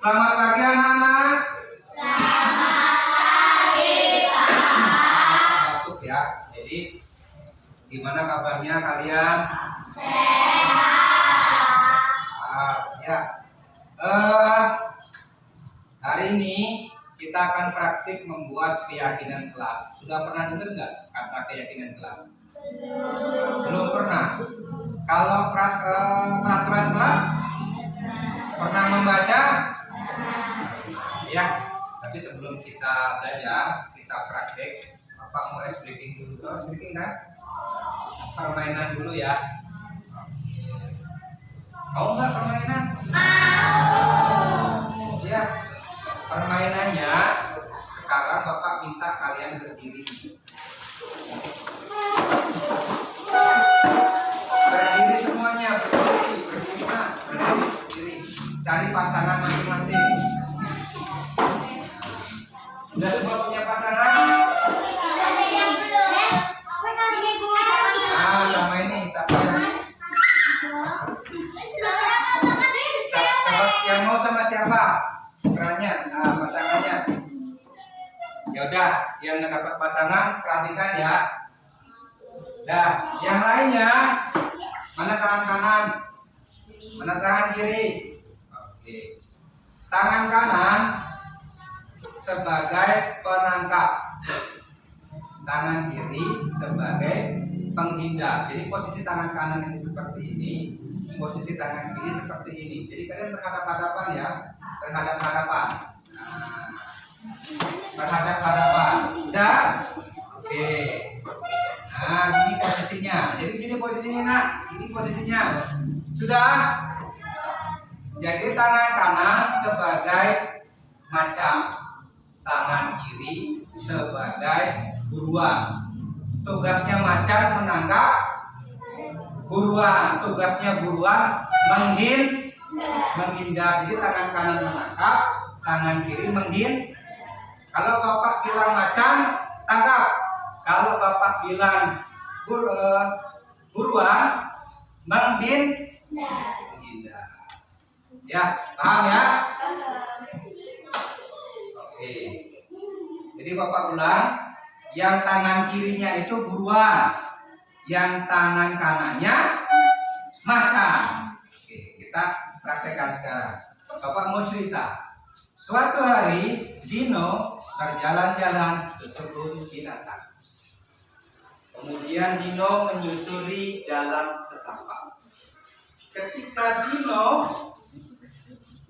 Selamat pagi anak-anak. Batuk ya. Jadi gimana kabarnya kalian? Ya. Hari ini kita akan praktik membuat keyakinan kelas. Sudah pernah dengar nggak kata keyakinan kelas? Belum pernah. Kalau peraturan kelas pernah membaca? Ya. Tapi sebelum kita belajar, kita praktik. Bapak mau ice breaking dulu. Ice breaking kan? Permainan dulu ya. Mau nggak permainan? Ya. Permainannya sekarang Bapak minta kalian berdiri. Berdiri semuanya, berdiri. Cari pasangan masing-masing. Sudah semua punya pasangan? Sama ini yang mau sama siapa? Perannya, pasangannya. Ya udah, yang nggak dapat pasangan perhatikan ya. Dah, yang lainnya mana tangan kanan, mana tangan kiri. Oke, tangan kanan sebagai penangkap, tangan kiri sebagai penghindar. Jadi posisi tangan kanan ini seperti ini, posisi tangan kiri seperti ini. Jadi kalian berhadapan-hadapan ya, berhadapan-hadapan. Berhadapan-hadapan. Dan oke. Nah, gini posisinya. Jadi gini posisinya, Nak. Ini posisinya. Sudah? Jadi tangan kanan sebagai macam, tangan kiri sebagai buruan. Tugasnya macan menangkap buruan. Tugasnya buruan menghindar. Jadi tangan kanan menangkap, tangan kiri menghindar. Kalau Bapak bilang macan, tangkap. Kalau Bapak bilang buruan, menghindar. Ya, paham ya? Oke. Jadi Bapak ulang, yang tangan kirinya itu buruan, yang tangan kanannya macan. Oke, kita praktekkan sekarang. Bapak mau cerita. Suatu hari Dino berjalan-jalan ke kebun binatang. Kemudian Dino menyusuri jalan setapak. Ketika Dino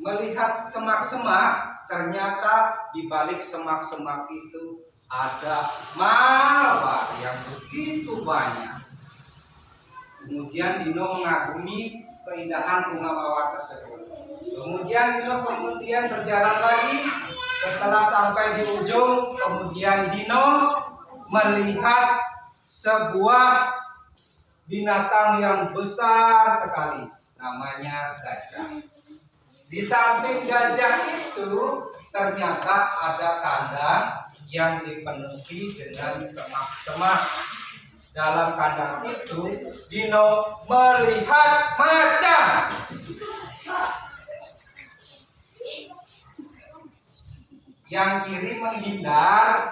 melihat semak-semak, ternyata di balik semak-semak itu ada mawar yang begitu banyak. Kemudian Dino mengagumi keindahan bunga mawar tersebut. Kemudian Dino berjalan lagi. Setelah sampai di ujung, kemudian Dino melihat sebuah binatang yang besar sekali, namanya gajah. Di samping gajah itu ternyata ada kandang yang dipenuhi dengan semak-semak. Dalam kandang itu Dino melihat macan. Yang kiri menghindar,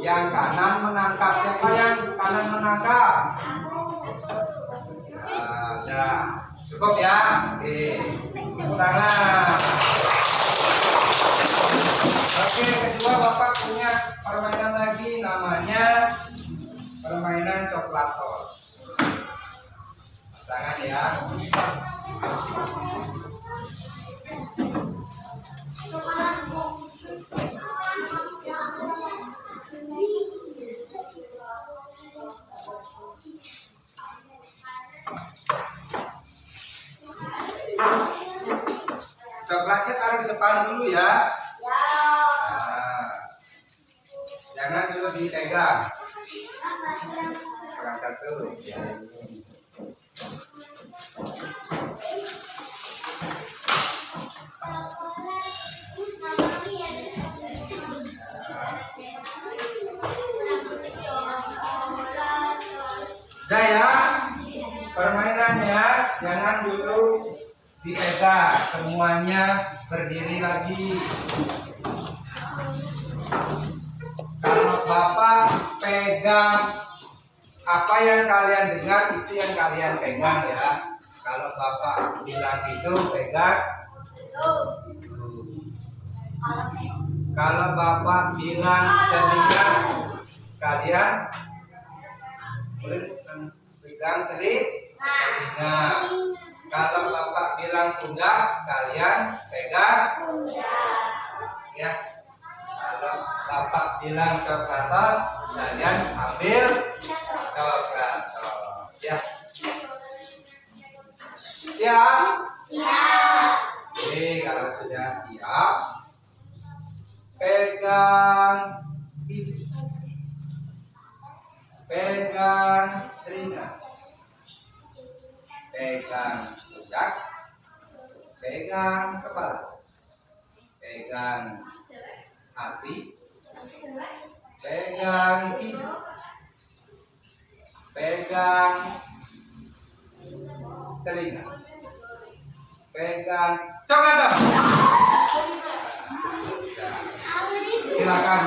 yang kanan menangkap. Siapa yang kanan menangkap? Ya, cukup ya. Oke, tepuk tangan. Oke, kedua Bapak punya permainan lagi, namanya permainan coklator. Tangan ya. Coklatnya taruh di depan dulu ya. Nah, jangan dulu dipegang. Pegang satu. Ya. Udah ya, permainannya jangan dulu dipegang. semuanya berdiri lagi. Kalau Bapak pegang apa yang kalian dengar, itu yang kalian pegang ya. Kalau Bapak bilang itu pegang. Kalau Bapak bilang telinga, kalian pegang telinga. Kalau Bapak bilang pundak, kalian pegang ya. Kalau Bapak bilang coklatos, kalian ambil coklatos ya. Siap? Siap. Oke, kalau sudah siap, pegang pipi, pegang telinga, pegang pundak, pegang kepala, pegang hati, pegang hidung, pegang telinga, pegang coklatos. Silakan.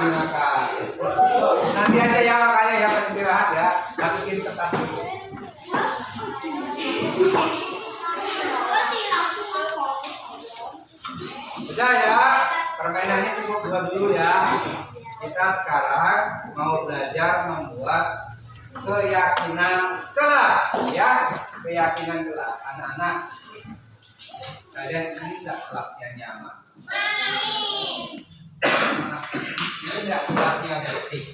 Nanti aja ya, makanya yang istirahat ya, masukin kertas dulu. Sudah ya, permainannya cukup dua dulu ya. Kita sekarang mau belajar membuat keyakinan kelas ya. Keyakinan kelas. Anak-anak, kalian ini enggak kelasnya nyaman? Ini enggak kelasnya bersih?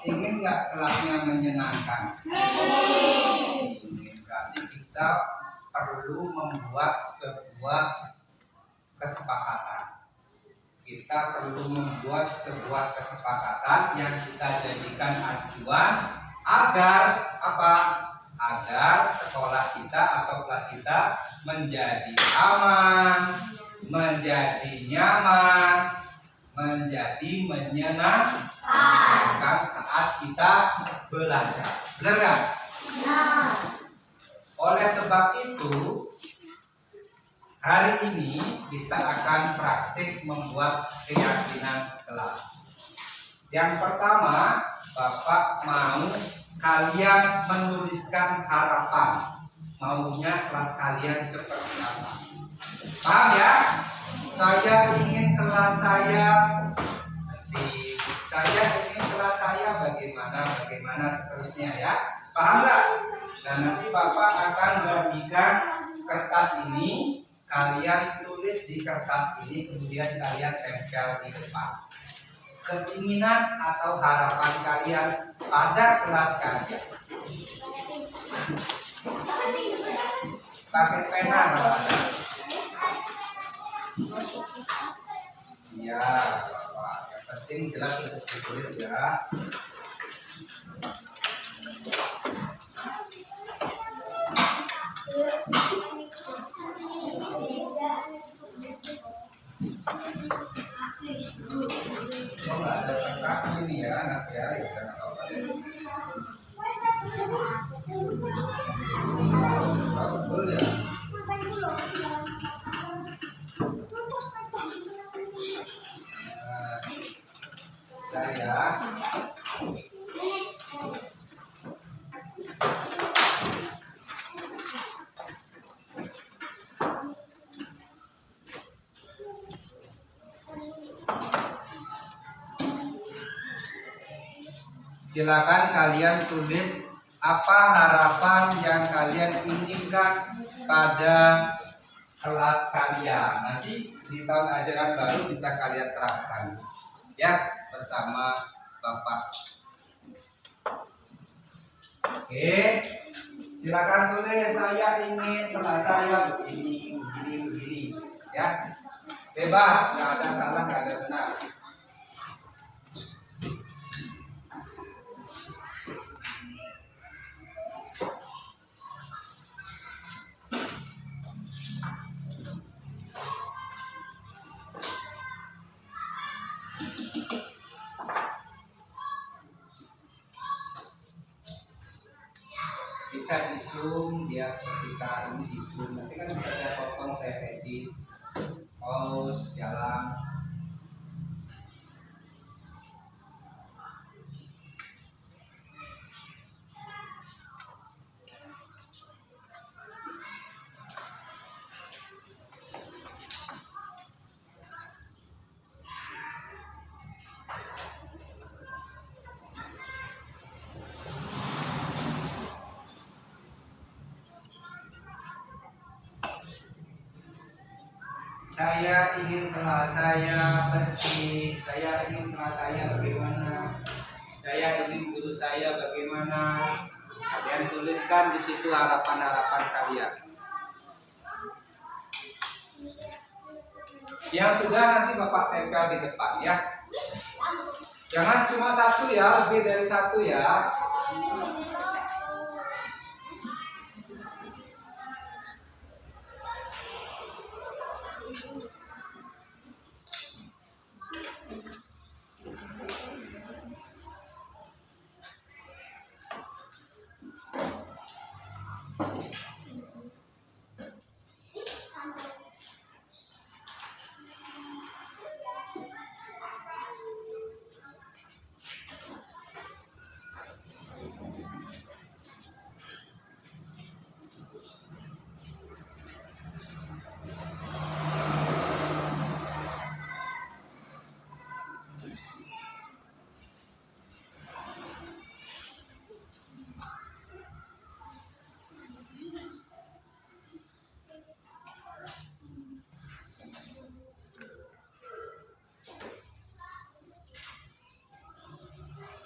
Ingin enggak kelasnya menyenangkan? Ingin. Berarti kita perlu membuat sebuah kesepakatan. Kita perlu membuat sebuah kesepakatan yang kita jadikan acuan agar apa? Agar sekolah kita atau kelas kita menjadi aman, menjadi nyaman, menjadi menyenangkan saat kita belajar. Benar nggak? Ya. Oleh sebab itu, hari ini kita akan praktik membuat keyakinan kelas. Yang pertama, Bapak mau kalian menuliskan harapan. Maunya kelas kalian seperti apa? Paham ya? Saya ingin kelas saya bersih. Saya ingin kelas saya bagaimana seterusnya ya. Paham nggak? Dan nanti Bapak akan bagikan kertas ini. Kalian tulis di kertas ini, kemudian kalian tempel di depan. Keinginan atau harapan kalian pada kelas kalian. Pakai pena kalau ada. Iya, Bapak. Yang penting jelas untuk ditulis ya. Oh, nggak ada kertas ini ya, anak ya, jangan apa-apa deh. Betul ya. Saya silakan kalian tulis apa harapan yang kalian inginkan pada kelas kalian. Nanti di tahun ajaran baru bisa kalian terapkan ya bersama Bapak. Oke, silakan tulis saya ingin kelas saya begini ya. Bebas, nggak ada salah, nggak ada benar. Bisa disusun zoom, dia ketika ini di zoom. Nanti kan bisa saya potong, saya edit, pause, jalan. Saya ingin kelas saya bersih, saya ingin kelas saya bagaimana, saya ingin guru saya bagaimana. Kalian tuliskan di situ harapan-harapan kalian. Yang sudah nanti Bapak tempel di depan ya. Jangan cuma satu ya, lebih dari satu ya.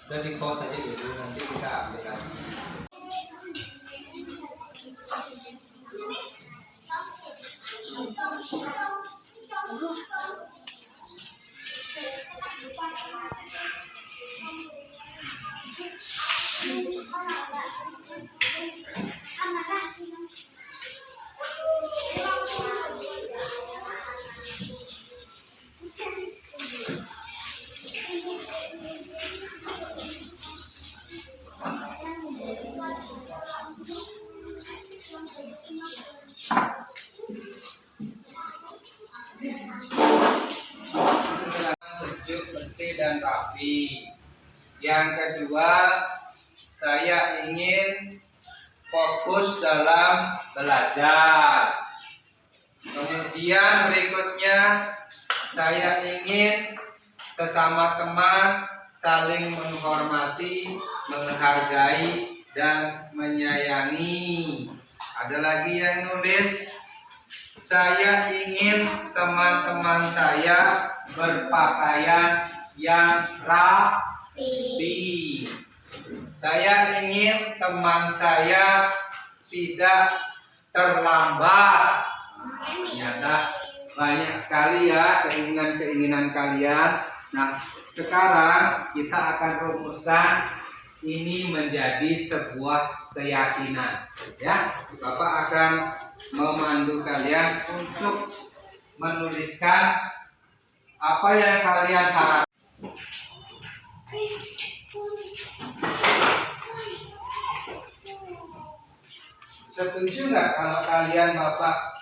Sudah di pause aja dulu, nanti kita ambil lagi. Sejuk, bersih dan rapi. Yang kedua, saya ingin fokus dalam belajar. Kemudian berikutnya, saya ingin sesama teman saling menghormati, menghargai, dan menyayangi. Ada lagi yang nulis, saya ingin teman-teman saya berpakaian yang rapi. Saya ingin teman saya tidak terlambat. Ternyata banyak sekali ya keinginan-keinginan kalian. Nah, sekarang kita akan rumuskan ini menjadi sebuah keyakinan. Ya, Bapak akan memandu kalian untuk menuliskan apa yang kalian harapkan. Setuju nggak kalau kalian Bapak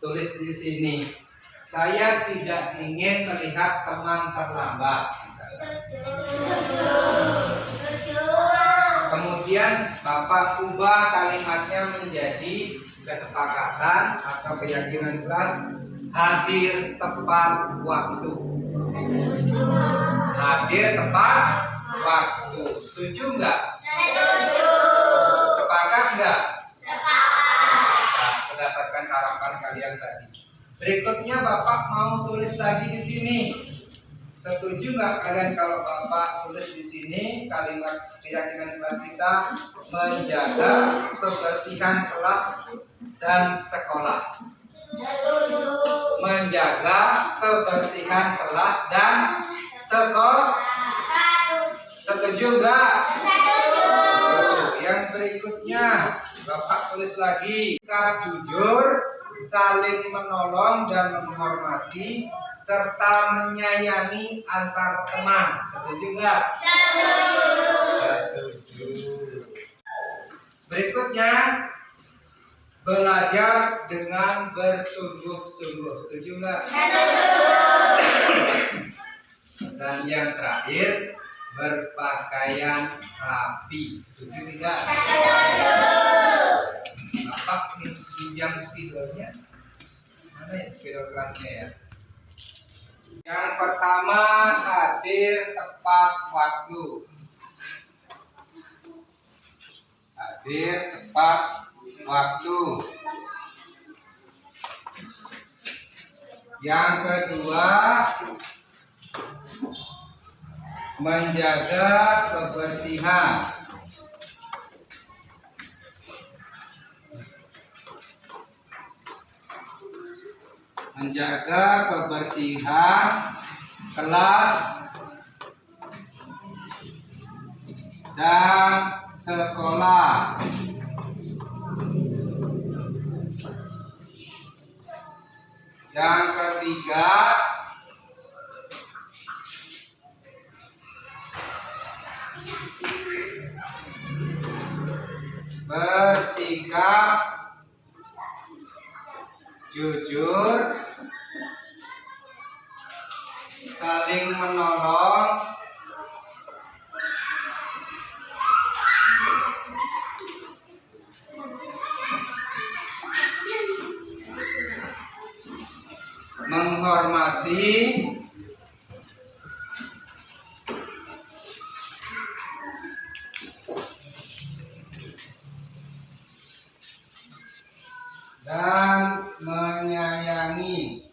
tulis di sini, saya tidak ingin melihat teman terlambat. Kemudian Bapak ubah kalimatnya menjadi kesepakatan atau keyakinan kelas, hadir tepat waktu. Hadir tepat waktu. Setuju nggak? Setuju. Sepakat nggak? Sepakat. Berdasarkan harapan kalian tadi. Berikutnya Bapak mau tulis lagi di sini. Setuju nggak kalian kalau Bapak tulis di sini kalimat keyakinan kelas kita, menjaga kebersihan kelas dan sekolah. Setuju. Menjaga kebersihan kelas dan sekolah. Setuju nggak? Setuju. Yang berikutnya Bapak tulis lagi, sikap jujur, saling menolong dan menghormati, serta menyayangi antar teman. Setuju nggak? Setuju. Setuju. Berikutnya, belajar dengan bersungguh-sungguh. Setuju nggak? Dan yang terakhir, berpakaian rapi. Setuju tidak? Apa nih yang spidolnya? Mana ya spidol kelasnya ya? Yang pertama, hadir tepat waktu. Hadir tepat waktu. Yang kedua, menjaga kebersihan. Menjaga kebersihan kelas dan sekolah. Yang ketiga, bersikap jujur, saling menolong, menghormati, dan menyayangi.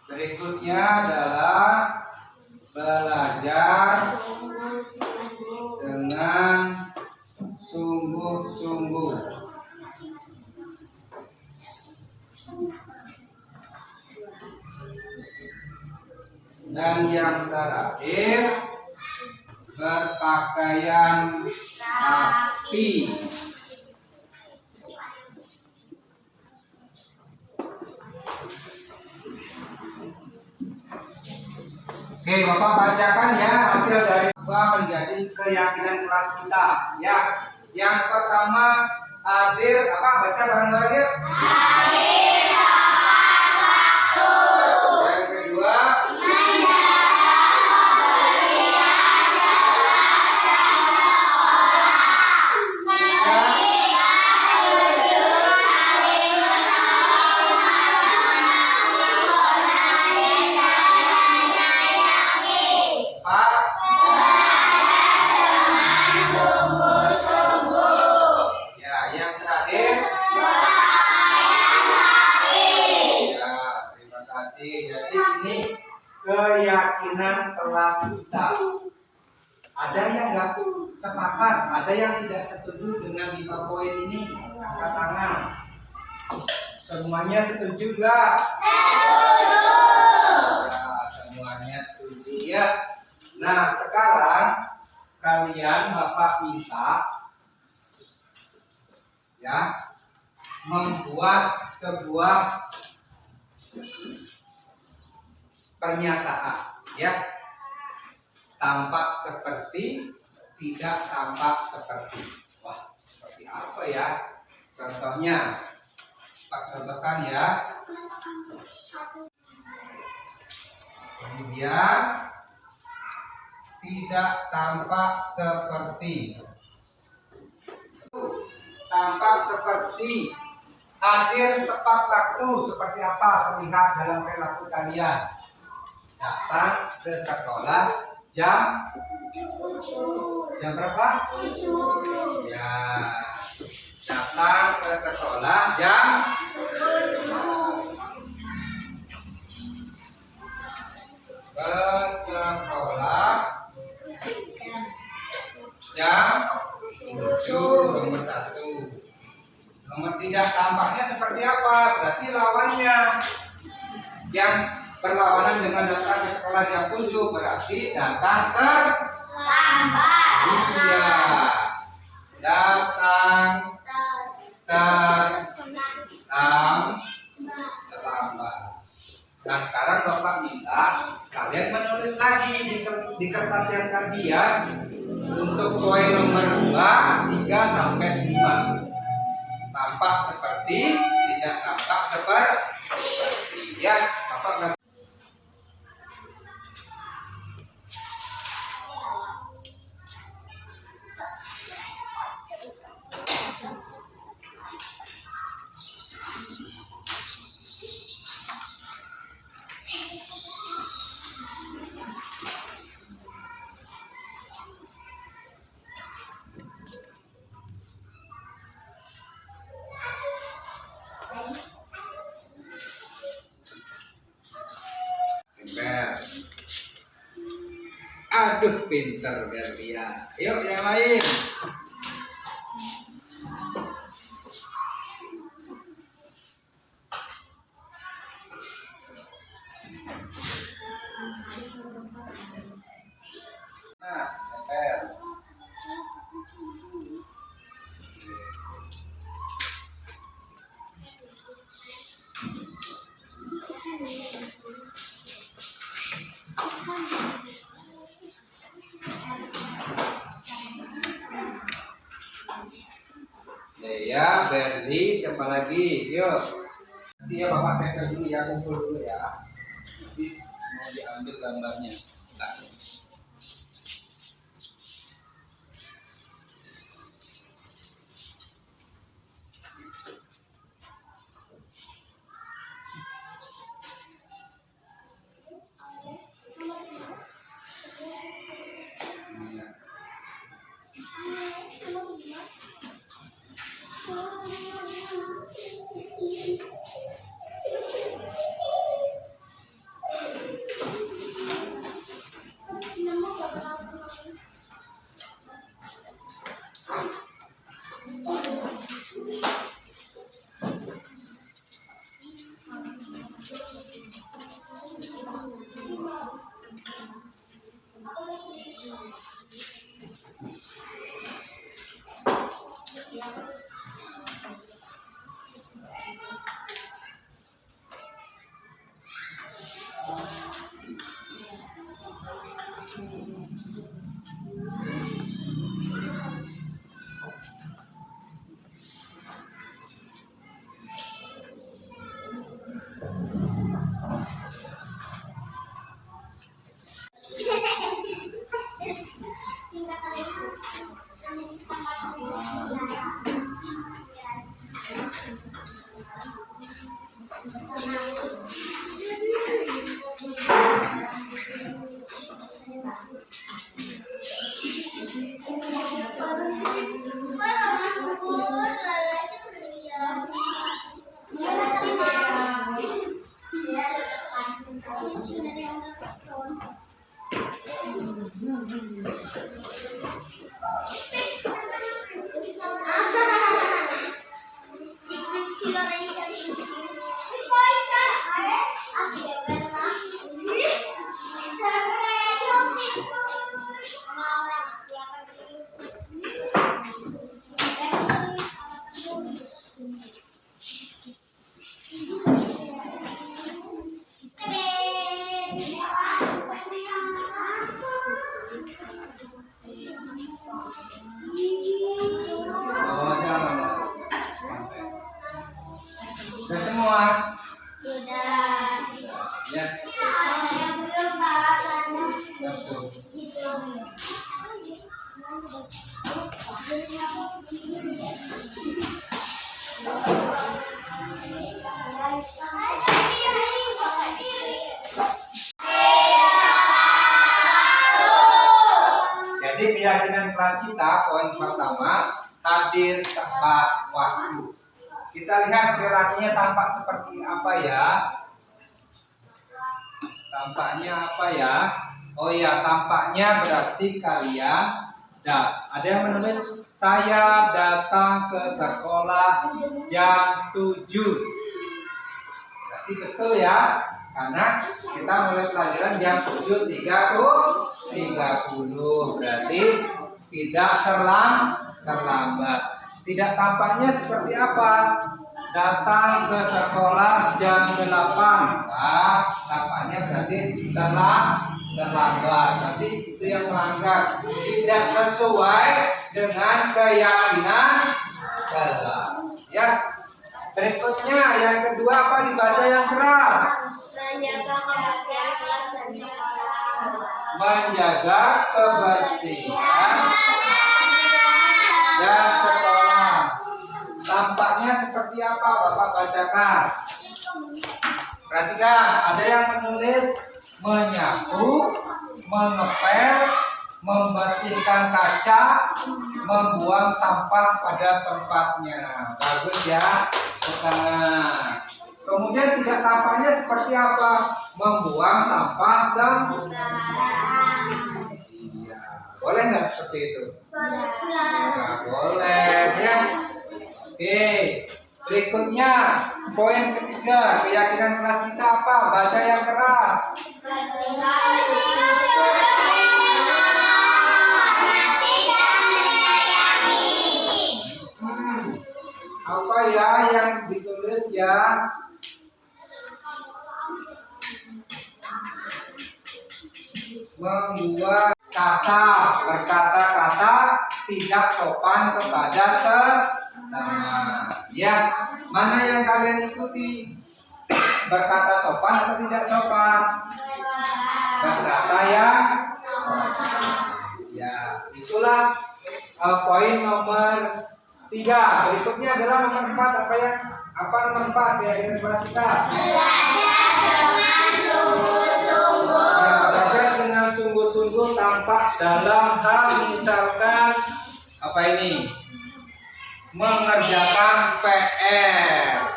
Berikutnya adalah belajar dengan sungguh-sungguh. Dan yang terakhir, berpakaian rapi. Oke, Bapak bacakan ya hasil dari apa menjadi keyakinan kelas kita. Ya, yang pertama hadir apa? Baca bareng-bareng yuk. Hadir tepat waktu. Yang kedua, keyakinan kelas kita. Ada yang nggak sepakat, ada yang tidak setuju dengan 5 poin ini, angkat tangan. Semuanya setuju nggak? Setuju. Ya, semuanya setuju ya. Nah, sekarang kalian Bapak minta ya membuat sebuah pernyataan ya, tampak seperti, tidak tampak seperti. Wah, seperti apa ya contohnya? Pak contohkan ya. Kemudian tidak tampak seperti, tampak seperti, hadir tepat waktu. Seperti apa terlihat dalam perilaku kalian? Datang ke sekolah jam berapa? 7. Ya, datang ke sekolah jam 7. Ke sekolah jam 7, nomor 1. Nomor 3, tampaknya seperti apa? Berarti lawannya. Yang berlawanan dengan datang ke sekolah jam 7 berarti datang terlambat. Iya. Datang terlambat. Nah, sekarang Bapak minta kalian menulis lagi di kertas yang tadi ya. Untuk poin nomor 2, 3 sampai 5. Tampak seperti, tidak tampak seperti. Ya, tampak. Aduh, pinter Berlia. Yuk yang lain. Nah, tempel. Ya, Berli, siapa lagi? Yuk. Nanti ya Bapak tempel dulu ya, kumpul dulu ya. Nanti mau diambil gambarnya. Nah. Sudah semua? Sudah. Ya. Yang belum Pak. Jadi keyakinan kelas kita poin pertama, hadir tepat waktu. Kita lihat perilakunya tampak seperti apa ya? Tampaknya apa ya? Oh iya, tampaknya berarti kalian ada yang menulis saya datang ke sekolah jam 7. Berarti betul ya? Karena kita mulai pelajaran jam 7.30. Berarti tidak terlambat. Tidak tampaknya seperti apa? Datang ke sekolah jam 8. Nah, tampaknya berarti terlambat. Nanti itu yang melanggar, tidak sesuai dengan keyakinan kelas. Ya. Berikutnya yang kedua apa, dibaca yang keras? Menjaga kebersihan kelas dan sekolah. Menjaga kebersihan dan sekolah. Tampaknya seperti apa Bapak bacakan? Perhatikan, ada yang menulis menyapu, mengepel, membersihkan kaca, membuang sampah pada tempatnya. Bagus ya, ke tengah. Kemudian tidak tampaknya seperti apa? Membuang sampah iya. Boleh nggak seperti itu? Nggak boleh ya. Oke, berikutnya poin ketiga, keyakinan kelas kita apa? Baca yang keras. Apa ya yang ditulis ya? Membuat kasar, berkata-kata tidak sopan kepada teman. Ya, mana yang kalian ikuti? Berkata sopan atau tidak sopan? Berkata yang sopan. Ya, itulah poin nomor 3. Berikutnya adalah nomor 4. Apa nomor 4 ya, kelas kita? Belajar dengan sungguh-sungguh tampak dalam hal misalkan apa ini? Mengerjakan PR.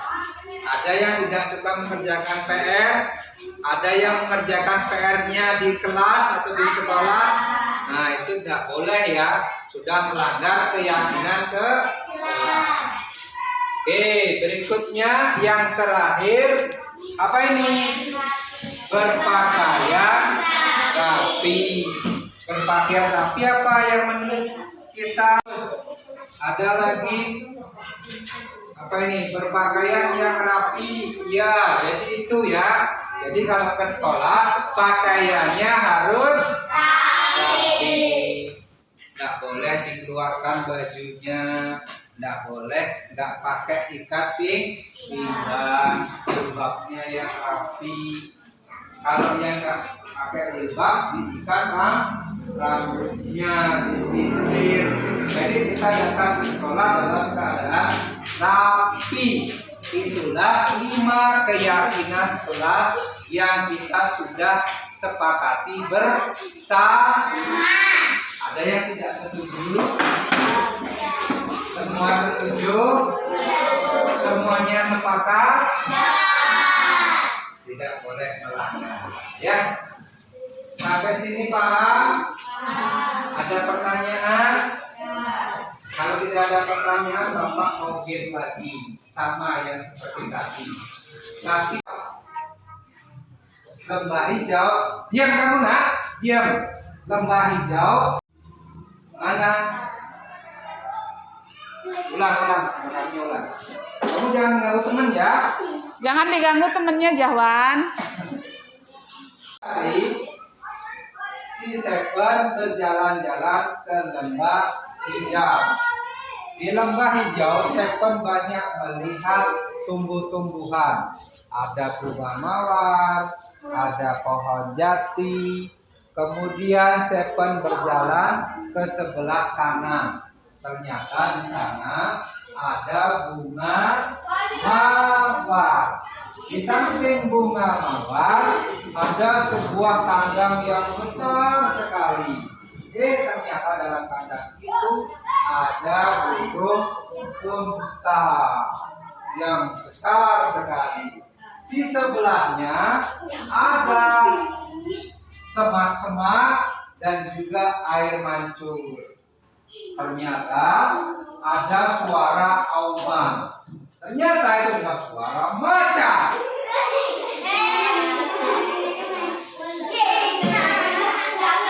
Ada yang tidak suka mengerjakan PR, ada yang mengerjakan PR-nya di kelas atau di sekolah. Nah, itu tidak boleh ya, sudah melanggar keyakinan ke kelas. Oke, berikutnya yang terakhir apa ini? Berpakaian rapi. Berpakaian rapi apa yang menulis kita? Ada lagi apa ini? Berpakaian yang rapi. Ya, jadi itu ya. Jadi kalau ke sekolah pakaiannya harus rapi. Tidak boleh dikeluarkan bajunya. Tidak boleh nggak pakai ikat pinggang. Jilbabnya yang rapi. Kalau yang nggak pakai jilbab, diikat rambutnya, disisir. Jadi kita datang ke sekolah dalam keadaan rapi. Itulah 5 keyakinan kelas yang kita sudah sepakati bersama. Ada yang tidak setuju? Semua setuju? Semuanya sepakat? Tidak boleh melanggar. Ya. Sampai sini paham? Ada pertanyaan? Kalau tidak ada pertanyaan, Bapak mau kirim lagi sama yang seperti tadi. Kasih lembah hijau. Diam kamu nak, diam. Lembah hijau. Mana? Ulang. Kamu jangan mengganggu teman ya. Jangan diganggu temennya, Jahwan. Hari si Seven berjalan-jalan ke lembah hijau. Di lembah hijau, Seven banyak melihat tumbuh-tumbuhan. Ada bunga mawar, ada pohon jati. Kemudian Seven berjalan ke sebelah kanan. Ternyata di sana ada bunga mawar. Di samping bunga mawar ada sebuah kandang yang besar sekali. Ternyata dalam kandang itu ada burung unta yang besar sekali. Di sebelahnya ada semak-semak dan juga air mancur. Ternyata ada suara auman. Ternyata itu adalah suara macan.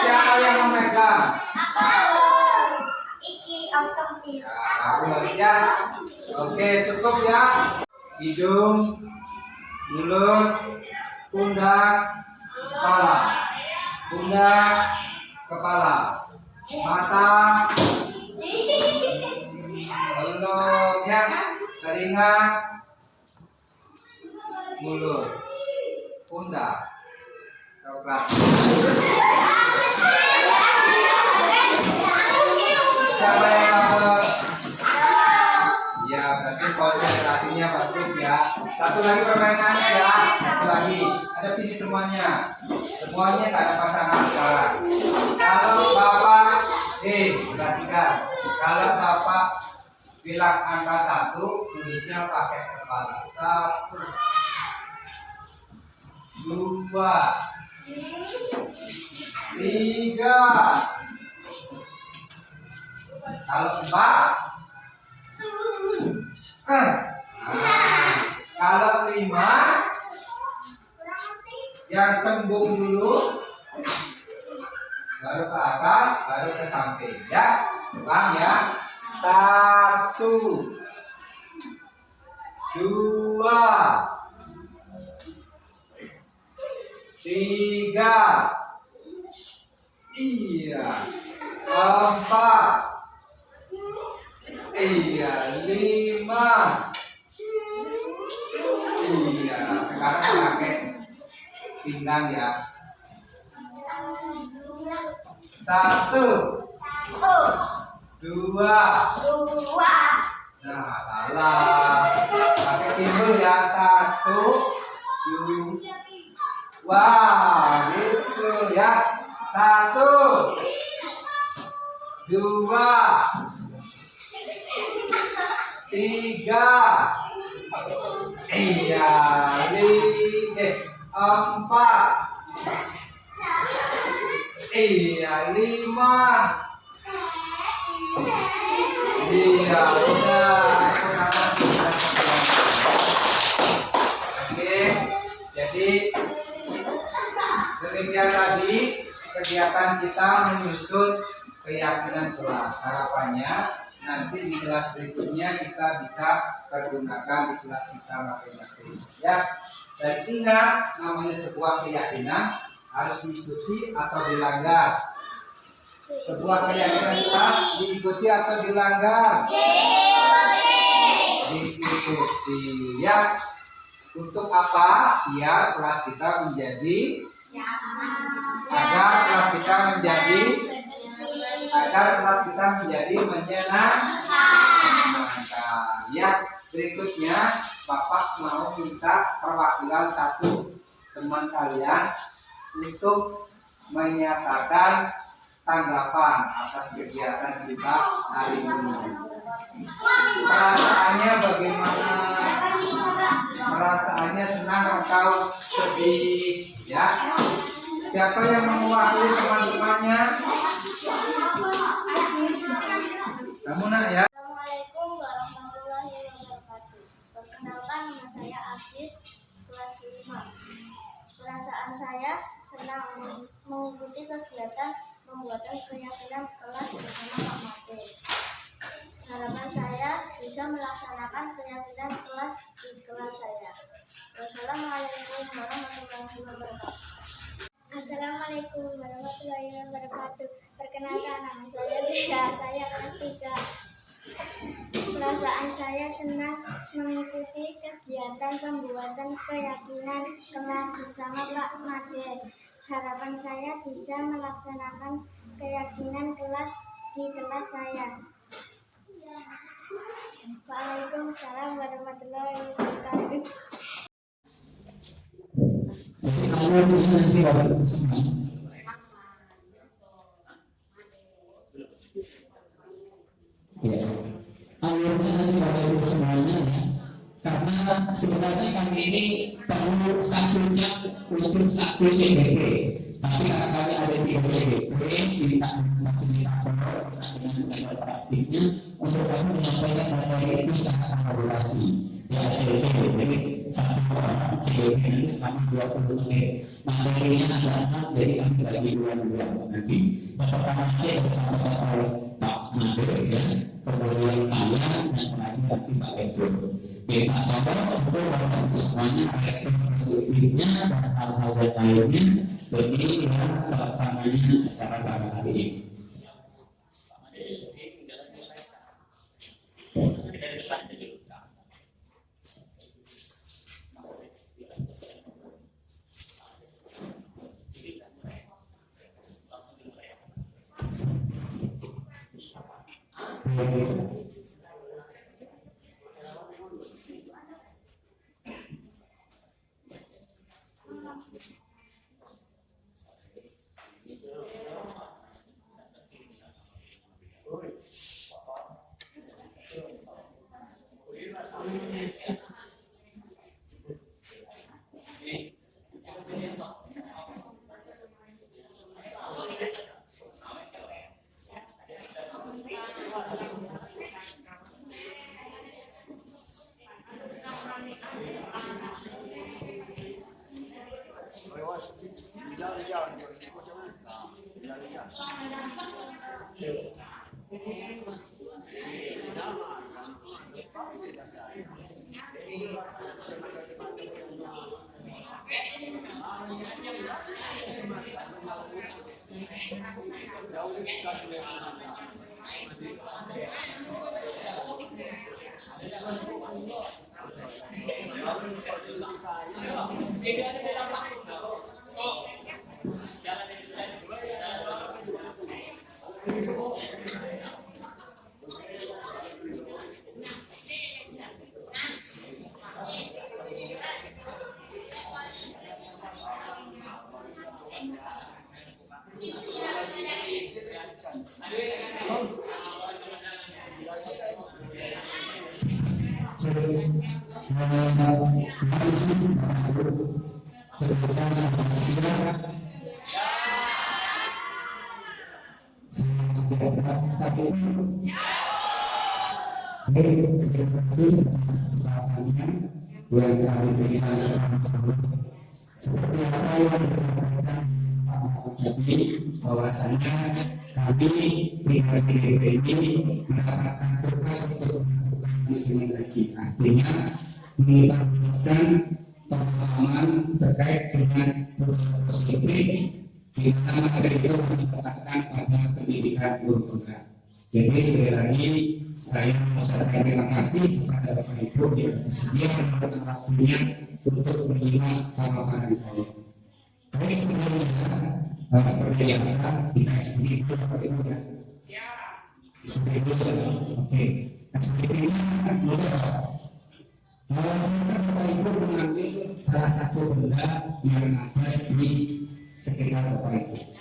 Siapa yang memegang? Ya. Oke, cukup ya. Hidung, mulut, pundak, kepala. pundak, kepala, mata, belum ya, telinga, mulut, pundak, coklat. Siapa yang dapat? Ya, berarti konsentrasinya bagus ya. Satu lagi permainannya ya. Satu lagi. Ada sini semuanya. Semuanya tak ada pasangan sekarang. Kalau Bapak, perhatikan. Kalau Bapak bilang angka 1, tulisnya pakai kepala. 1, 2, 3. Kalau 4, kalau 5, yang cembung dulu, baru ke atas, baru ke samping, ya, bang ya. 1, 2, 3, iya, 4. Iya, 5. Iya, sekarang pakai pinggang ya. 1, 2. Nah, salah. Pakai pinggul ya. 1, 2. Gitu ya. 1, 2, 3. Iya, 4. Iya, 5. Iya, udah. Oke, jadi demikian tadi kegiatan kita menyusun keyakinan kelas. Harapannya nanti di kelas berikutnya kita bisa pergunakan di kelas kita masing-masing. Ya, dan ingat namanya sebuah keyakinan harus diikuti atau dilanggar. Sebuah keyakinan kelas diikuti atau dilanggar? Diikuti. Ya. Untuk apa? Biar kelas kita menjadi agar kelas kita menjadi menyenangkan. Ya, berikutnya Bapak mau minta perwakilan satu teman kalian untuk menyatakan tanggapan atas kegiatan kita hari ini. Perasaannya bagaimana? Perasaannya senang atau sedih? Ya. Siapa yang mewakili teman-temannya? Kamu nak ya. Assalamualaikum warahmatullahi wabarakatuh. Perkenalkan, nama saya Agis, kelas 5. Perasaan saya senang mengikuti kegiatan pembuatan keyakinan kelas bersama Pak Made. Harapan saya bisa melaksanakan keyakinan kelas di kelas saya. Wassalamualaikum warahmatullahi wabarakatuh. Assalamualaikum warahmatullahi wabarakatuh. Perkenalkan, nama saya Dea, saya kelas 3. Perasaan saya senang mengikuti kegiatan pembuatan keyakinan kelas bersama Pak Made. Harapan saya bisa melaksanakan keyakinan kelas di kelas saya. Waalaikumsalam warahmatullahi wabarakatuh. Jadi kalau nanti Bapak senang. Ya, akhirnya nanti Bapak Ibu semuanya ya. Karena sebenarnya kami ini perlu satu jam untuk satu CBP. Tapi karena kami ada 3 CBP, kita fasilitator dengan praktiknya untuk kami menyampaikan materi itu sangat elaborasi. Ya, jadi satu CBP nanti selama 20 menit. Materinya adalah jadi kami bagi 2 nanti. Yang pertama nanti disampaikan oleh Pak Made ya, kemudian saya dan nanti Pak Pedro. Oke, Pak Toto untuk membantu semuanya respon positifnya dan hal-hal yang lainnya bagi yang pelaksananya acara pada hari ini. Yang kami berikan seperti apa yang disampaikan Pak tadi, bahwasanya kami pihak DPD mendapatkan tugas untuk melakukan diseminasi, artinya menjelaskan pengalaman terkait dengan program positif di mana materi itu mendapatkan pada pendidikan guru. Jadi sekali lagi saya mengucapkan terima kasih kepada Bapak Ibu yang bersedia memberikan waktunya untuk menyimak pemaparan saya. Baik, sebelumnya seperti biasa kita sendiri Bapak Ibu ya. Seperti itu ya. Oke. Seperti ini mudah. Kalau Bapak Ibu mengambil salah satu benda yang ada di sekitar Bapak Ibu.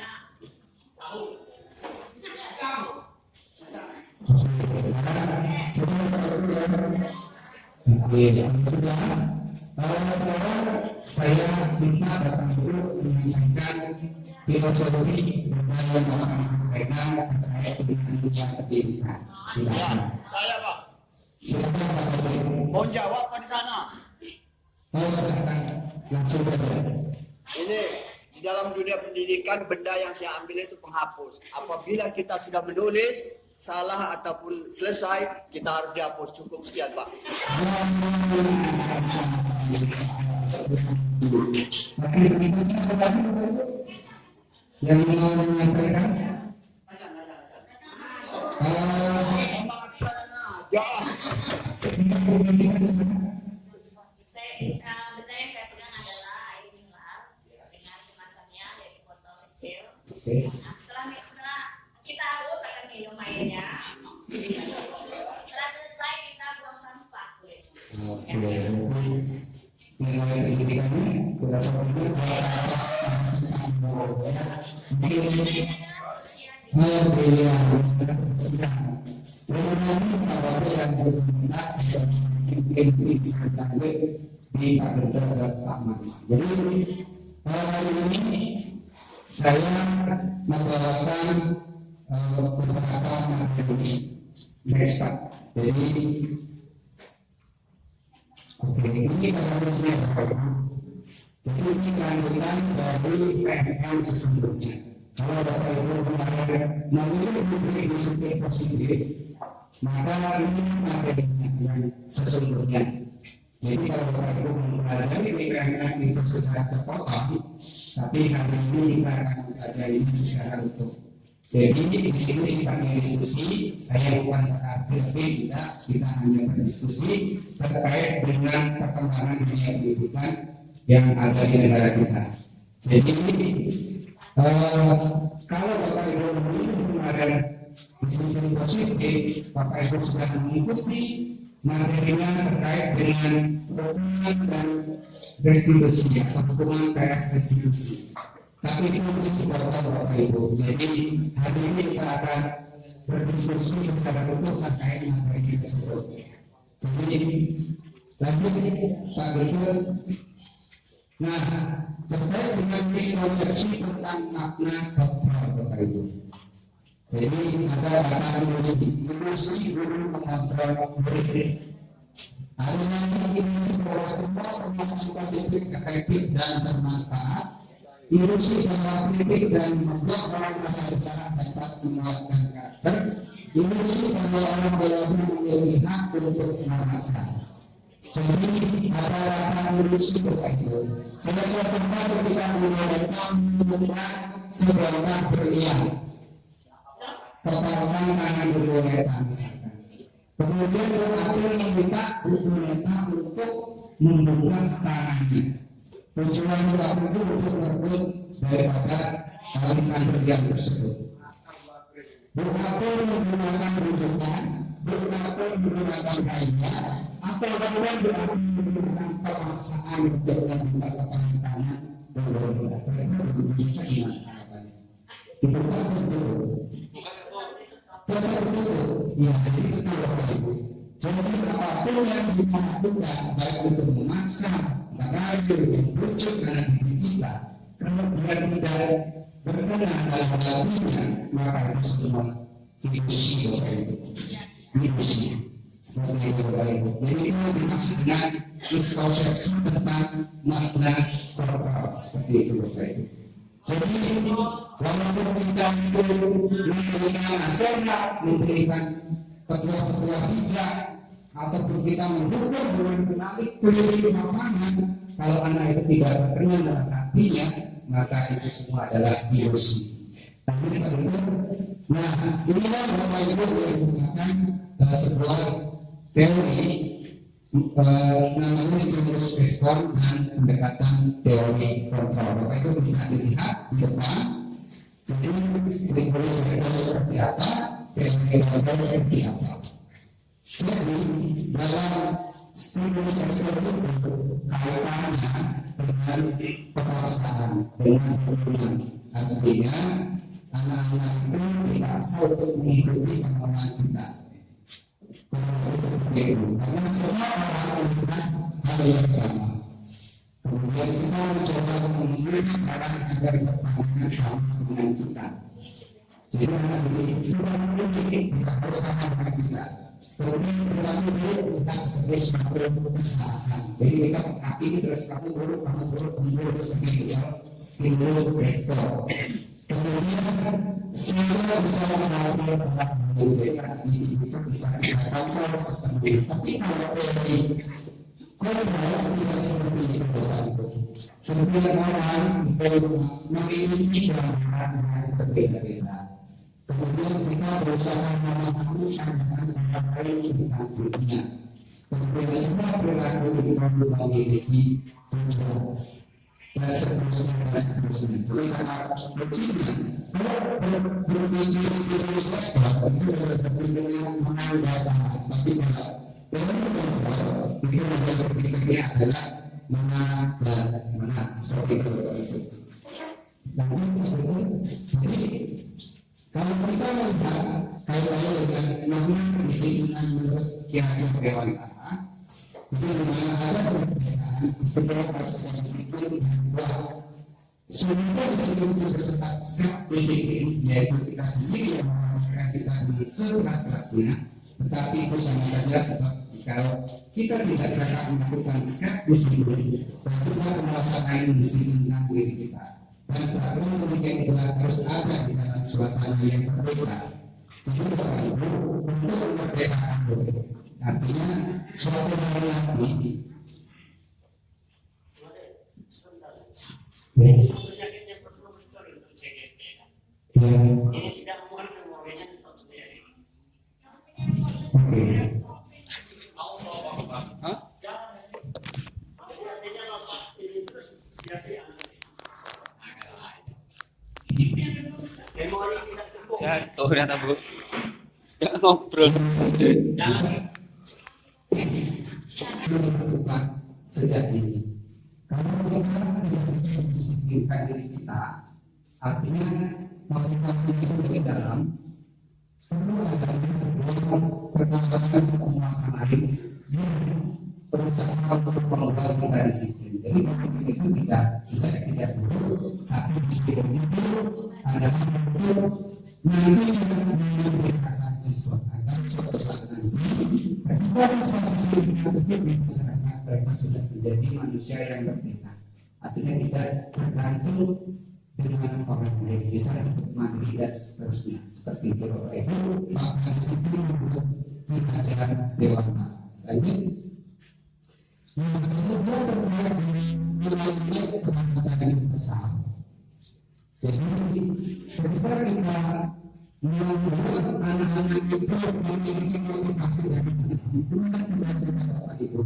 Saya minta Bapak Ibu menyampaikan filosofi yang akan disampaikan terkait dengan dunia pendidikan. Silakan. Saya Pak. Silakan Bapak Ibu. Mau jawab Pak di sana? Oh, silakan langsung saja. Ini di dalam dunia pendidikan benda yang saya ambil itu penghapus. Apabila kita sudah menulis salah ataupun selesai, kita harus dihapus. Cukup sekian Pak. Yang mau menyampaikan Ya. Benda yang saya pegang adalah air mineral dengan kemasannya dari botol kecil. Nah, setelah kita haus akan minum airnya. Setelah selesai kita buang sampah. nilai pendidikannya sudah seperti Jadi hari ini saya membawakan beberapa materi besar. Jadi oke, ini harusnya jadi ini lanjutan dari PNL sesungguhnya. Kalau Bapak Ibu kemarin memilih publik disiplin positif, maka ini materinya yang sesungguhnya. Jadi kalau Bapak Ibu mempelajari keyakinan itu secara terpotong, tapi hari ini kita akan mempelajarinya secara utuh. Jadi di sini sifatnya diskusi, saya bukan berarti tidak, kita hanya berdiskusi terkait dengan perkembangan dunia pendidikan yang ada di negara kita. Jadi kalau Bapak Ibu memilih kemarin disiplin positif, Bapak Ibu sudah mengikuti materinya terkait dengan hukuman dan restitusi atau hukuman PS restitusi. Tapi itu masih sebentar Bapak Ibu. Jadi hari ini kita akan berdiskusi secara utuh terkait materi tersebut. Jadi lanjut Pak Gubernur. Nah, terkait dengan miskonsepsi tentang makna dokter Bapak Ibu. Jadi ada kata ilusi guru mengontrol murid. Ada yang ilusi bahwa semua termasuk positif, efektif dan bermanfaat. Ilusi bahwa kritik dan membuat orang merasa bersalah dapat menguatkan karakter. Ilusi bahwa orang dewasa memiliki hak untuk merasa. Jadi ada kata ilusi Bapak Ibu. Saya contohnya ketika mendengar seberangkat berlian. Kepala tangan berbolehkan misalkan. Kemudian aku meminta berbolehkan untuk membuka tangannya. Tujuan aku itu untuk merebut daripada kalimat berdiam tersebut. Aku menggunakan rujukan, aku menggunakan kaidah, atau bahkan aku menggunakan pemaksaan untuk membuka kepala tangan berbolehkan. Itu gimana? Dibuka betul. Ya, jadi betul Bapak Ibu. Jadi apapun yang dimaksudkan, baik itu memaksa, merayu, membujuk anak didik kita, kalau dia tidak berkenan dalam dalamnya, maka itu semua ilusi Bapak Ibu. Ilusi. Seperti itu Bapak Ibu. Jadi itu dimaksud dengan miskonsepsi tentang makna korporat. Seperti itu Bapak Ibu. Jadi walaupun kita memberikan nasihat, memberikan petua-petua bijak, ataupun kita mendukung dengan menarik kuliah pemahaman, kalau anak itu tidak berkenan dalam hatinya, maka itu semua adalah ilusi. Nah, inilah Bapak Ibu yang menggunakan sebuah teori namanya stimulus respon dan pendekatan teori kontrol. Bapak itu bisa dilihat di depan. Jadi stimulus respon seperti apa, teori kontrol seperti apa. Jadi dalam stimulus respon itu kaitannya dengan pemaksaan, dengan hubungan. Artinya anak-anak itu dipaksa untuk mengikuti kemauan kita. Karena semua orang melakukan hal yang sama. Kemudian kita mencoba menggunakan orang agar berpandangan sama dengan kita. Jadi anak didik itu kita harus sama dengan kita. Kemudian berlaku dulu kita sebagai suatu kesalahan. Jadi kita mengapi terus kamu buruk seperti itu. Stimulus respon. Kemudian semua bisa mengalami itu bisa kita kontrol seperti itu. Tapi kalau teori kontrol tidak seperti itu. Sebagian orang itu memiliki gambaran yang berbeda-beda. Kemudian kita berusaha memahami pandangan orang lain tentang dunia. Kemudian semua perilaku itu memiliki tujuan. Dan seterusnya. Oleh karena bercina, kalau berpikir stimulus respon itu berpikir yang mengandalkan, tapi kalau itu berpikirnya adalah mana seperti itu. Jadi kalau kita melihat kaitannya dengan makna kedisiplinan menurut Kiai Dewantara, jadi memang ada perbedaan seberapa disiplin dan buah. Semua disiplin itu bersifat self-disiplin, yaitu kita sendiri yang mengatakan kita di sekelas-kelasnya, tetapi itu sama saja sebab kalau kita tidak cakap melakukan self-disiplin, kita merasakan mendisiplinkan diri kita. Dan peraturan demikian itulah harus ada di dalam suasana yang berbeda. Jadi Bapak Ibu untuk kemerdekaan boleh, artinya suatu hari nanti. Ya. Oke. Jatuh ternyata Bu. Ya ngobrol. Sejak ini, kalau kita tidak bisa mendisiplinkan diri kita, artinya motivasi itu dari dalam, perlu adanya sebuah penguasa lain yang berusaha untuk membuat kita disiplin. Jadi disiplin itu tidak dulu, tapi disiplin itu adalah untuk nanti memberitakan siswa agar suatu saat nanti ketika siswa-siswa itu di masyarakat mereka sudah menjadi manusia yang berbeda. Artinya tidak tergantung dengan orang lain, bisa untuk mandiri dan seterusnya. Seperti itu Bapak Ibu, maka disiplin untuk pelajaran dewasa. Ini kemudian terkait dengan kemanfaatan yang besar. Jadi ketika kita membuat anak-anak itu memiliki motivasi dari itu Bapak Ibu,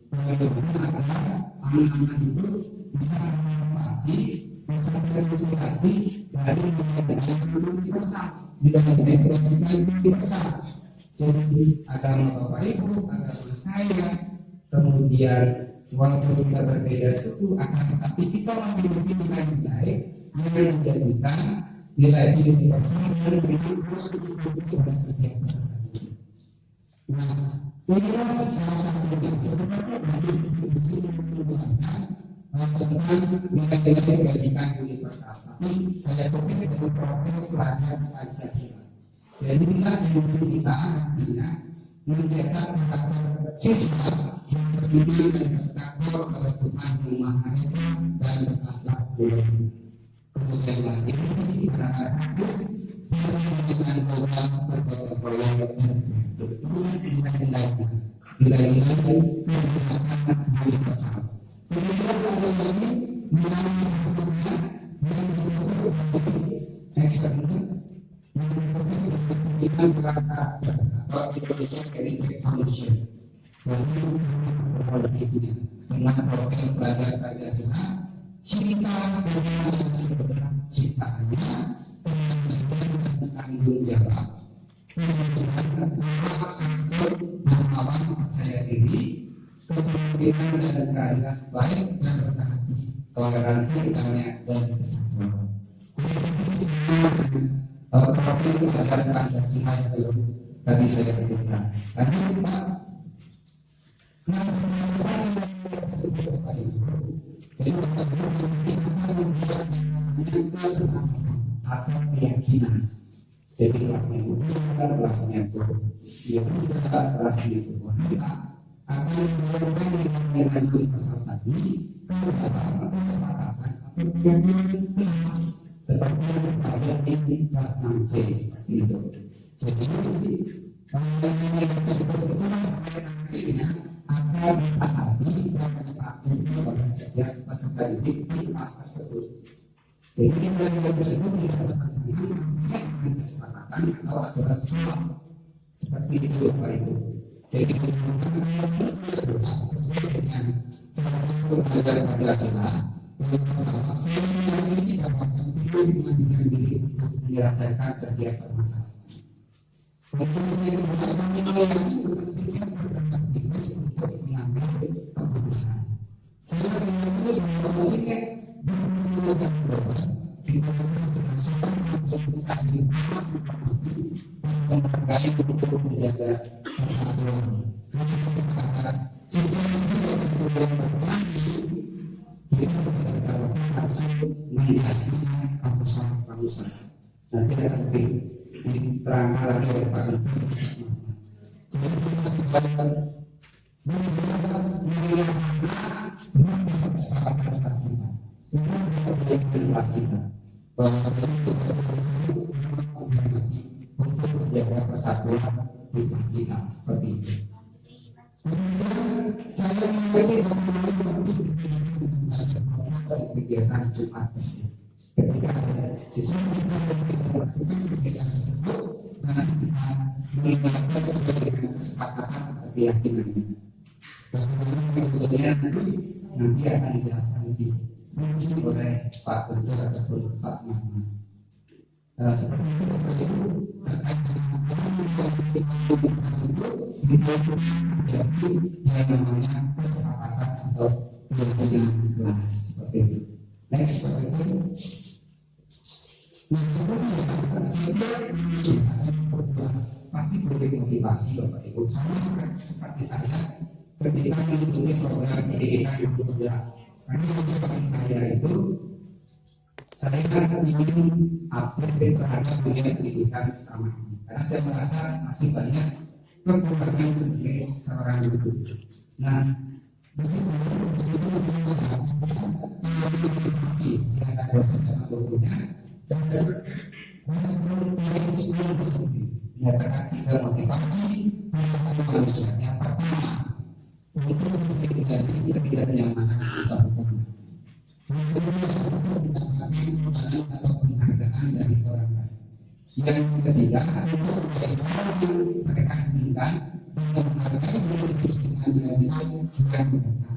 bagaimana agar anak-anak itu bisa memotivasi, bisa terinspirasi dari pendidikan universal, dengan pendidikan universal. Jadi agama Bapak Ibu, agama saya, kemudian walaupun kita berbeda suku, akan tetapi kita memiliki nilai-nilai yang menjadikan nilai universal yang harus diikuti oleh setiap peserta. Nah, inilah salah satu yang sebenarnya dari institusi yang menunjukkan tentang nilai-nilai kebajikan universal. Tapi saya pikir dari profil pelajar Pancasila. Jadi inilah yang kita nantinya mencetak karakter siswa yang beriman dan bertakwa kepada Tuhan Yang Maha Esa dan berakhlak mulia. Kemudian lagi para hadis dengan program bergotong-royong itu nilai-nilainya, nilai-nilai yang paling besar. Kemudian ada lagi nilai-nilai eksternal yang berkata bahwa Indonesia dari manusia. Jadi politiknya dengan program belajar Pancasila, cinta dengan sebenarnya ciptaannya dengan tanggung jawab, menunjukkan santun dermawan percaya diri, kepemimpinan dan keadaan baik dan berhati, toleransi dan kesatuan. Profil ajaran Pancasila yang belum tadi saya sebutkan. Karena kita jadi atau keyakinan. Jadi kelasnya itu bukan kelasnya itu, dia bisa kelasnya itu kita akan menggunakan nilai-nilai universal tadi ke dalam kesepakatan atau menjadi kelas seperti yang ada di kelas 6C seperti itu. Jadi nilai-nilai tersebut itu nantinya akan ditaati dan dipakai oleh setiap peserta didik di kelas tersebut. Jadi nilai-nilai tersebut tidak terkait dengan kesepakatan atau aturan sekolah seperti itu Bapak Ibu. Jadi sesuai dengan pelajaran Pancasila, saya ini dapat dengan diri untuk menyelesaikan setiap permasalahan. Untuk mengambil keputusan. Saya menghargai untuk menjaga persatuan. Kita harus menjelaskan kawasan. Nanti ada diterangkan lagi oleh Pak Menteri. Jadi kita bahwa untuk menjadi persatuan kita seperti itu. Saya mengikuti kegiatan Jumat bersih. Ketika ada siswa kegiatan tersebut, maka kita mengingatkan sesuai dengan kesepakatan atau keyakinannya. Kemudian nanti akan dijelaskan lebih rinci oleh Pak Bentur ataupun Pak Mahmud. Seperti itu terkait dengan yang namanya kesepakatan atau keyakinan kelas seperti itu. Next seperti itu. Pasti beri motivasi Bapak Ibu. Sama seperti saya ketika mengikuti program pendidikan yang bergerak. Karena motivasi saya itu saya ingin update terhadap dunia pendidikan selama ini. Karena saya merasa masih banyak kekurangan sebagai seorang guru. Nah, menyatakan tiga motivasi manusia. Yang pertama itu tidak kenyamanan kita hukum. Atau penghargaan dari orang lain. Yang ketiga, mereka inginkan menghargai dengan yang mereka